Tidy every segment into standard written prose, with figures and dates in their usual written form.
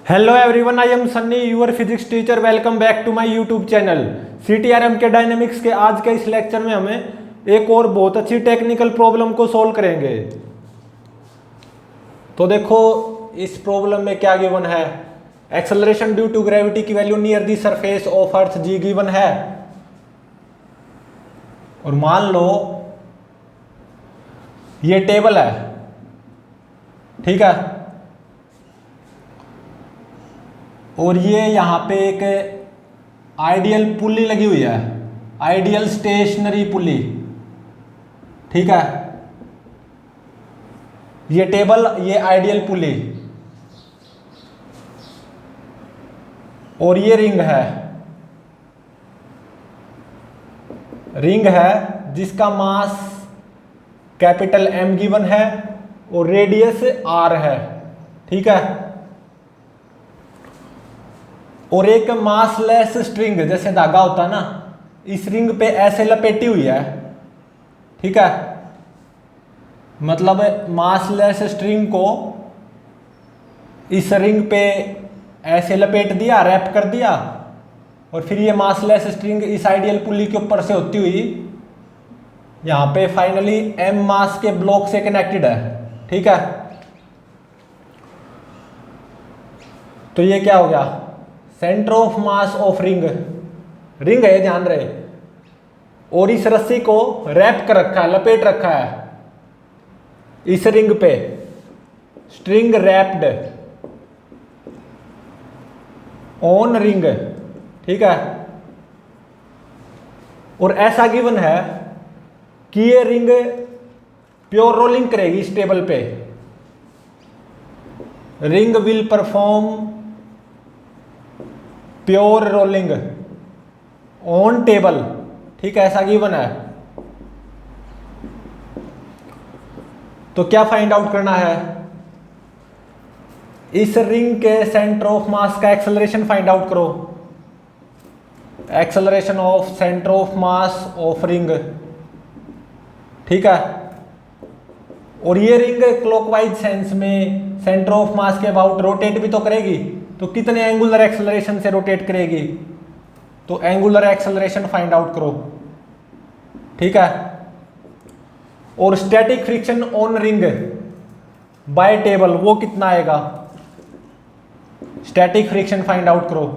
Hello everyone, I am Sunny, your physics teacher. Welcome back to my YouTube channel CTRM के dynamics के आज के इस लेक्चर में हमें एक और बहुत अच्छी टेक्निकल प्रॉब्लम को सॉल्व करेंगे। तो देखो इस प्रॉब्लम में क्या गिवन है। एक्सेलरेशन ड्यू टू ग्रेविटी की value near the surface of earth g given है, और मान लो ये टेबल है, ठीक है, और ये यहां पे एक आइडियल पुली लगी हुई है, आइडियल स्टेशनरी पुली, ठीक है। ये टेबल, ये आइडियल पुली, और ये रिंग है जिसका मास कैपिटल M गिवन है और रेडियस R है, ठीक है। और एक मासलेस स्ट्रिंग, जैसे धागा होता है ना, इस रिंग पे ऐसे लपेटी हुई है, ठीक है। मतलब मासलेस स्ट्रिंग को इस रिंग पे ऐसे लपेट दिया, रैप कर दिया, और फिर ये मासलेस स्ट्रिंग इस आइडियल पुली के ऊपर से होती हुई यहां पे फाइनली M मास के ब्लॉक से कनेक्टेड है, ठीक है। तो ये क्या हो गया, centre of mass of ring है, ध्यान रहे, और इस रस्सी को रैप कर रखा है, लपेट रखा है इस रिंग पे, स्ट्रिंग रैप्ड ऑन रिंग, ठीक है। और ऐसा गिवन है कि ये रिंग प्योर रोलिंग करेगी इस टेबल पे, ring will perform pure rolling on table, ठीक है, ऐसा गिवन है। तो क्या फाइंड आउट करना है, इस रिंग के सेंटर ऑफ मास का एक्सेलरेशन फाइंड आउट करो, acceleration of centre of mass of ring, ठीक है। और ये रिंग क्लॉकवाइज सेंस में सेंटर ऑफ मास के अबाउट रोटेट भी तो करेगी, तो कितने एंगुलर एक्सेलरेशन से रोटेट करेगी, तो एंगुलर एक्सेलरेशन फाइंड आउट करो, ठीक है। और static friction on ring by table वो कितना आएगा, स्टैटिक फ्रिक्शन फाइंड आउट करो।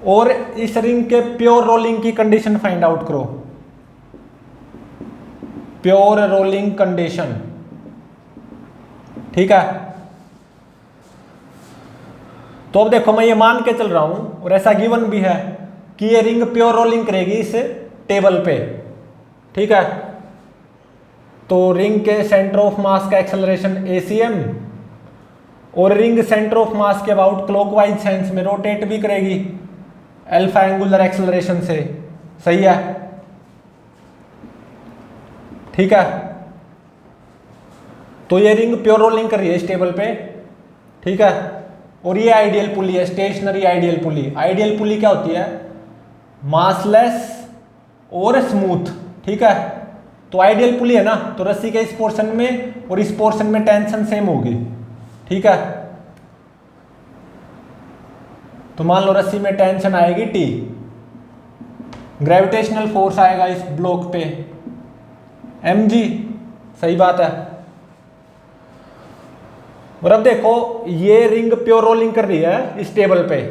और इस रिंग के प्योर रोलिंग की कंडीशन फाइंड आउट करो, प्योर रोलिंग कंडीशन, ठीक है। तो अब देखो मैं ये मान के चल रहा हूं, और ऐसा गिवन भी है कि ये रिंग प्योर रोलिंग करेगी इस टेबल पे, ठीक है। तो रिंग के सेंटर ऑफ मास का एक्सेलरेशन ACM, और रिंग सेंटर ऑफ मास के अबाउट क्लॉकवाइज सेंस में रोटेट भी करेगी अल्फा एंगुलर एक्सेलरेशन से, सही है, ठीक है। तो ये रिंग प्योर रोलिंग कर रही है इस टेबल पे, ठीक है। और ये आइडियल पुली है, स्टेशनरी आइडियल पुली। आइडियल पुली क्या होती है, मासलेस और स्मूथ, ठीक है। तो आइडियल पुली है ना, तो रस्सी के इस पोर्शन में और इस पोर्शन में टेंशन सेम होगी, ठीक है। तो मान लो रस्सी में टेंशन आएगी T, ग्रेविटेशनल फोर्स आएगा इस ब्लॉक पे mg, सही बात है। और अब देखो ये रिंग प्योर रोलिंग कर रही है इस टेबल पे,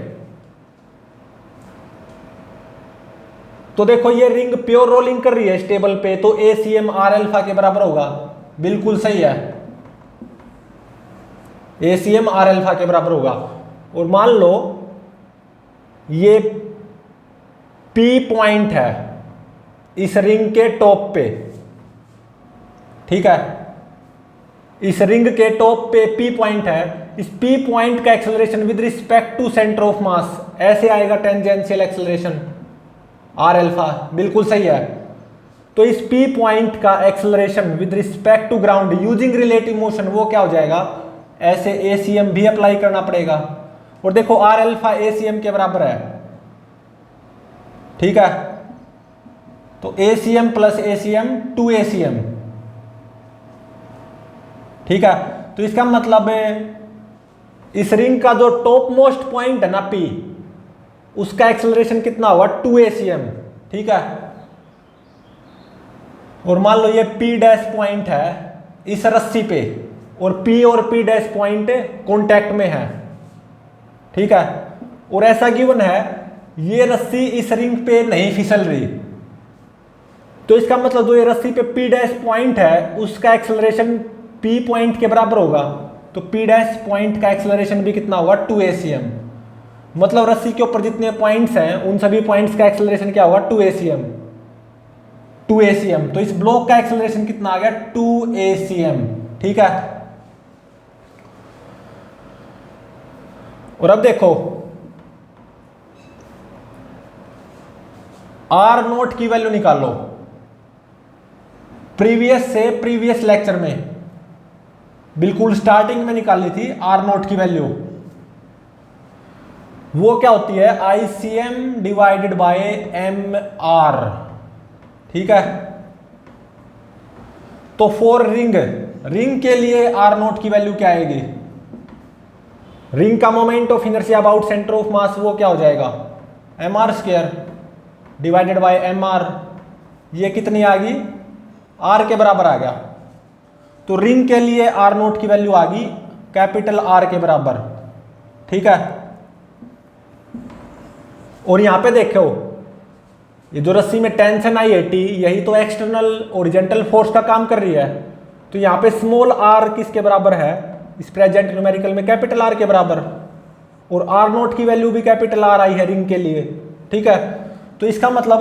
तो देखो ये रिंग प्योर रोलिंग कर रही है इस टेबल पे, तो ACM R अल्फा के बराबर होगा, बिल्कुल सही है, ACM R अल्फा के बराबर होगा। और मान लो ये P पॉइंट है इस रिंग के टॉप पे, ठीक है। इस रिंग के टॉप पे P पॉइंट है, इस P पॉइंट का acceleration with respect to centre of mass ऐसे आएगा, टेंजेंशियल एक्सेलरेशन R अल्फा, बिल्कुल सही है। तो इस P पॉइंट का acceleration with respect to ground using relative motion वो क्या हो जाएगा, ऐसे ACM भी अप्लाई करना पड़ेगा। और देखो R अल्फा ACM के बराबर है, ठीक है। तो ACM प्लस ACM 2ACM, ठीक है। तो इसका मतलब इस रिंग का जो टॉप मोस्ट पॉइंट है ना P, उसका एक्सेलरेशन कितना होगा 2acm, ठीक है। और मान लो ये P डैश पॉइंट है इस रस्सी पे, और P और P डैश पॉइंट कॉन्टैक्ट में है, ठीक है। और ऐसा गिवन है ये रस्सी इस रिंग पे नहीं फिसल रही, तो इसका मतलब जो ये रस्सी पे P डैश पॉइंट है उसका एक्सेलरेशन P पॉइंट के बराबर होगा, तो P डैश पॉइंट का एक्सेलरेशन भी कितना होगा 2acm। मतलब रस्सी के ऊपर जितने पॉइंट्स हैं उन सभी पॉइंट्स का एक्सेलरेशन क्या होगा 2acm। तो इस ब्लॉक का एक्सेलरेशन कितना आ गया 2acm, ठीक है। और अब देखो R0 की वैल्यू निकालो। प्रीवियस लेक्चर में बिल्कुल स्टार्टिंग में निकाली थी R0 की वैल्यू। वो क्या होती है ICM डिवाइडेड बाय MR, ठीक है। तो फॉर रिंग के लिए R0 की वैल्यू क्या आएगी, रिंग का moment of inertia about centre of मास वो क्या हो जाएगा mr² डिवाइडेड बाय mr। ये कितनी आ गई R के बराबर आ गया। तो रिंग के लिए R0 की वैल्यू आ गई कैपिटल R के बराबर, ठीक है। और यहां पे देखो ये जो रस्सी में टेंशन आई है T, यही तो एक्सटर्नल ओरिजेंटल फोर्स का काम कर रही है। तो यहां पे स्मॉल r किसके बराबर है इस प्रेजेंट न्यूमेरिकल में कैपिटल R के बराबर, और R0 की वैल्यू भी कैपिटल R आई है रिंग के लिए, ठीक है। तो इसका मतलब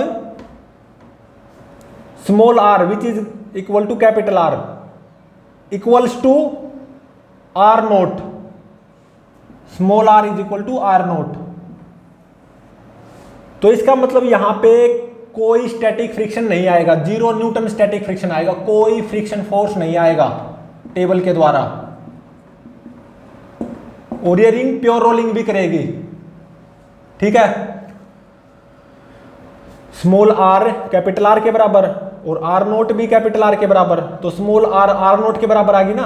small r which is equal to capital R equals to R0, small r is equal to R0। तो इसका मतलब यहां पे कोई स्टैटिक फ्रिक्शन नहीं आएगा, 0 न्यूटन स्टैटिक फ्रिक्शन आएगा, कोई फ्रिक्शन फोर्स नहीं आएगा टेबल के द्वारा। और ये रिंग प्योर रोलिंग भी करेगी, ठीक है। स्मॉल r कैपिटल R के बराबर और R0 भी कैपिटल R के बराबर, तो स्मॉल r R0 के बराबर आ गई ना।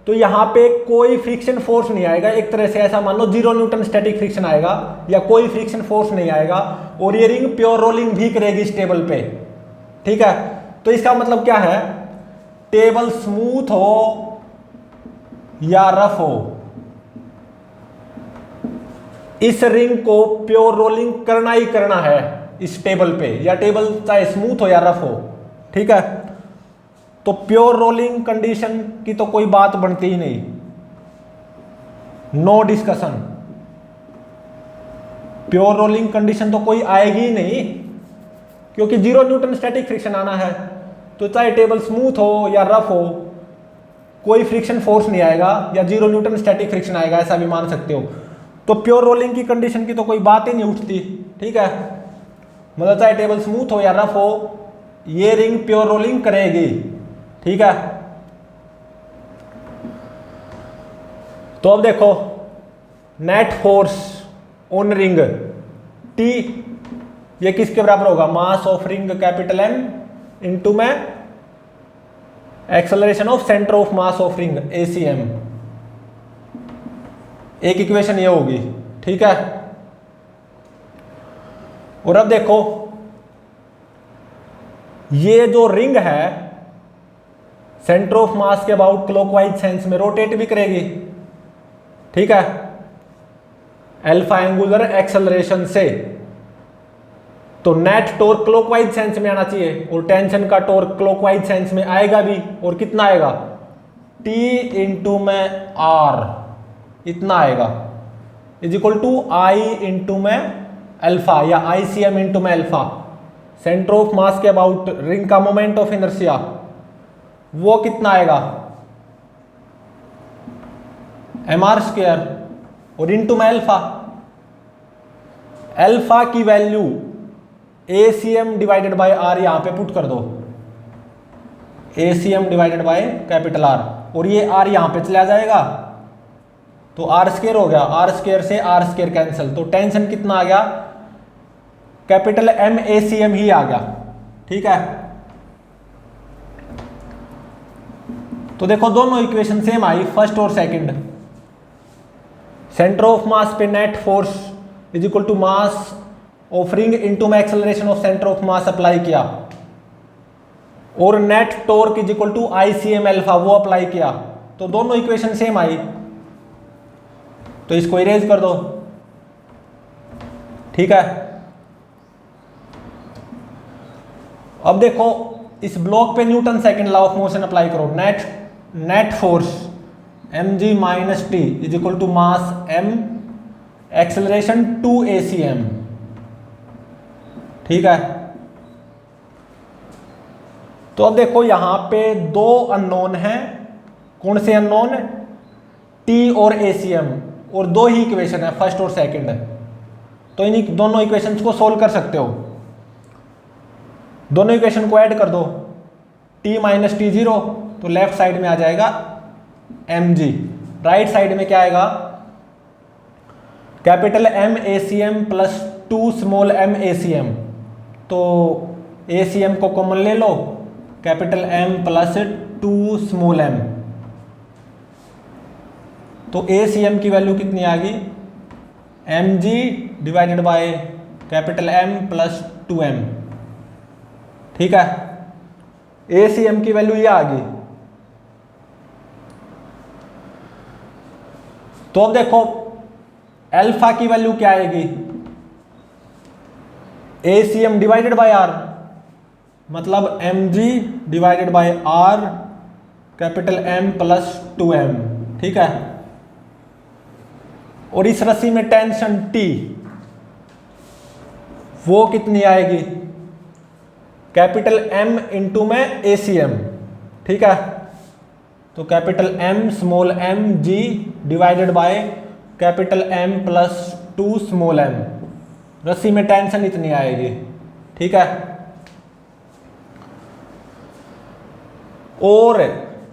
तो यहां पे कोई फ्रिक्शन फोर्स नहीं आएगा, एक तरह से ऐसा मान लो 0 न्यूटन स्टैटिक फ्रिक्शन आएगा या कोई फ्रिक्शन फोर्स नहीं आएगा। और ये रिंग प्योर रोलिंग भी करेगी इस टेबल पे, ठीक है। तो इसका मतलब क्या है, टेबल स्मूथ हो या रफ हो, इस रिंग को प्योर रोलिंग करना ही करना है इस टेबल पे, या टेबल चाहे स्मूथ हो या रफ हो, ठीक है। तो प्योर रोलिंग कंडीशन की तो कोई बात बनती ही नहीं, no discussion. Pure rolling condition तो कोई आएगी ही नहीं, क्योंकि 0 न्यूटन स्टैटिक फ्रिक्शन आना है। तो चाहे टेबल स्मूथ हो या रफ हो, कोई फ्रिक्शन फोर्स नहीं आएगा या 0 न्यूटन स्टैटिक फ्रिक्शन आएगा, ऐसा भी मान सकते हो। तो प्योर रोलिंग की कंडीशन की तो कोई बात ही नहीं उठती, ठीक है। मतलब चाहे टेबल स्मूथ हो या रफ हो, ये रिंग प्योर रोलिंग करेगी, ठीक है। तो अब देखो net force on ring T, ये किसके बराबर होगा, mass of ring capital M into में acceleration of centre of mass of ring ACM। एक इक्वेशन ये होगी, ठीक है। और अब देखो ये जो रिंग है सेंटर ऑफ मास के अबाउट क्लॉकवाइज सेंस में रोटेट भी करेगी, ठीक है, अल्फा एंगुलर एक्सेलरेशन से। तो नेट टॉर्क क्लॉकवाइज सेंस में आना चाहिए, और टेंशन का टॉर्क क्लॉकवाइज सेंस में आएगा भी। और कितना आएगा, T इंटू में R इतना आएगा, is equal to I into में अल्फा या ICM इंटू में अल्फा। सेंटर ऑफ मास के अबाउट रिंग का मोमेंट ऑफ इनर्शिया वो कितना आएगा mr², और इंटू में अल्फा। अल्फा की वैल्यू ACM डिवाइडेड बाय R यहां पे पुट कर दो, ACM divided by capital R, और ये R यहां पे चला जाएगा तो R² हो गया, R² से R² कैंसिल। तो टेंशन कितना आ गया, कैपिटल MACM ही आ गया, ठीक है। तो देखो दोनों इक्वेशन सेम आई, फर्स्ट और सेकंड। सेंटर ऑफ मास पे net force is equal to mass of ring into में acceleration of centre of mass apply किया, और net torque is equal to ICM alpha वो अप्लाई किया, तो दोनों इक्वेशन सेम आई, तो इसको इरेज कर दो। ठीक है, अब देखो इस ब्लॉक पे Newton second law of motion apply करो। Net force mg minus T is equal to mass m acceleration 2 ACM। ठीक है, तो अब देखो यहां पे दो अननोन हैं। कौन से अननोन? t और ACM, और दो ही इक्वेशन है, फर्स्ट और सेकंड। तो इन दोनों इक्वेशंस को सोल्व कर सकते हो। दोनों इक्वेशन को ऐड कर दो, t माइनस टी 0, तो लेफ्ट साइड में आ जाएगा mg, राइट साइड में क्या आएगा? Capital M ACM plus 2 small m ACM। तो ACM को कॉमन ले लो, capital M plus 2 small m, तो ACM की वैल्यू कितनी आ गई? mg divided by capital M plus 2m। ठीक है, ACM की वैल्यू ये आ गई। तो अब देखो अल्फा की वैल्यू क्या आएगी? ACM डिवाइडेड बाय R, मतलब mg divided by R capital M plus 2m। ठीक है, और इस रस्सी में टेंशन T वो कितनी आएगी? कैपिटल M इंटू में ACM। ठीक है, तो capital M small m g divided by capital M plus 2 small m, रस्सी में टेंशन इतनी आएगी। ठीक है, और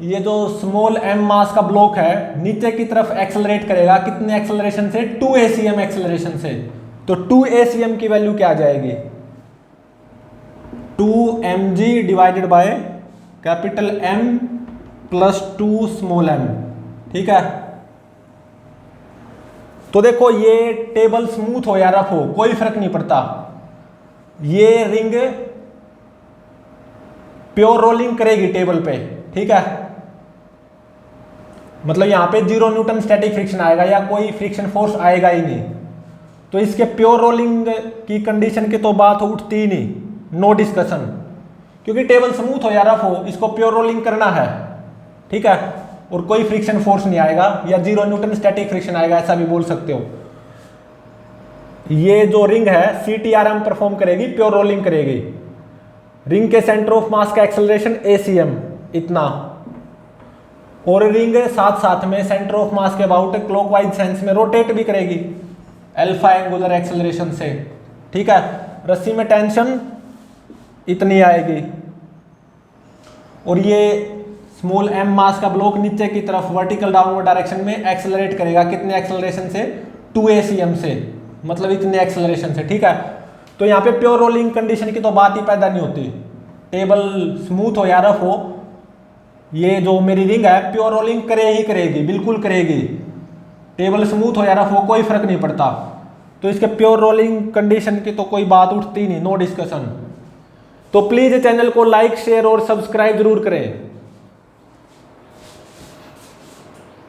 ये जो स्मॉल m मास का ब्लॉक है नीचे की तरफ एक्सेलरेट करेगा, कितने एक्सेलरेशन से? 2 ACM एक्सेलरेशन से। तो 2 ACM की वैल्यू क्या आ जाएगी? 2 mg divided by capital M plus 2 small m। ठीक है, तो देखो ये टेबल स्मूथ हो या रफ हो कोई फर्क नहीं पड़ता, ये रिंग प्योर रोलिंग करेगी टेबल पे। ठीक है, मतलब यहां पे 0 न्यूटन स्टैटिक फ्रिक्शन आएगा या कोई फ्रिक्शन फोर्स आएगा ही नहीं, तो इसके प्योर रोलिंग की कंडीशन की तो बात उठती ही नहीं, नो डिस्कशन, क्योंकि टेबल स्मूथ हो या रफ हो इसको प्योर रोलिंग करना है। ठीक है, और कोई फ्रिक्शन फोर्स नहीं आएगा या 0 न्यूटन स्टैटिक फ्रिक्शन आएगा, ऐसा भी बोल सकते हो। ये जो रिंग है CTRM परफॉर्म करेगी, प्योर रोलिंग करेगी। रिंग के सेंटर ऑफ मास का एक्सेलरेशन ACM इतना, और रिंग साथ साथ में सेंटर ऑफ मास के अबाउट क्लॉकवाइज सेंस में रोटेट भी करेगी अल्फा एंगुलर एक्सेलरेशन से। ठीक है, रस्सी में टेंशन इतनी आएगी, और ये स्मॉल m मास का ब्लॉक नीचे की तरफ वर्टिकल डाउनवर्ड डायरेक्शन में एक्सेलरेट करेगा, कितने एक्सेलरेशन से? 2 ACM से, मतलब इतने एक्सेलरेशन से। ठीक है, तो यहाँ पे प्योर रोलिंग कंडीशन की तो बात ही पैदा नहीं होती, टेबल स्मूथ हो या रफ हो, ये जो मेरी रिंग है प्योर रोलिंग करे ही करेगी, बिल्कुल करेगी। टेबल स्मूथ हो या रफ हो कोई फर्क नहीं पड़ता, तो इसके प्योर रोलिंग कंडीशन की तो कोई बात उठती नहीं, नो डिस्कशन। तो प्लीज चैनल को लाइक शेयर और सब्सक्राइब जरूर करें।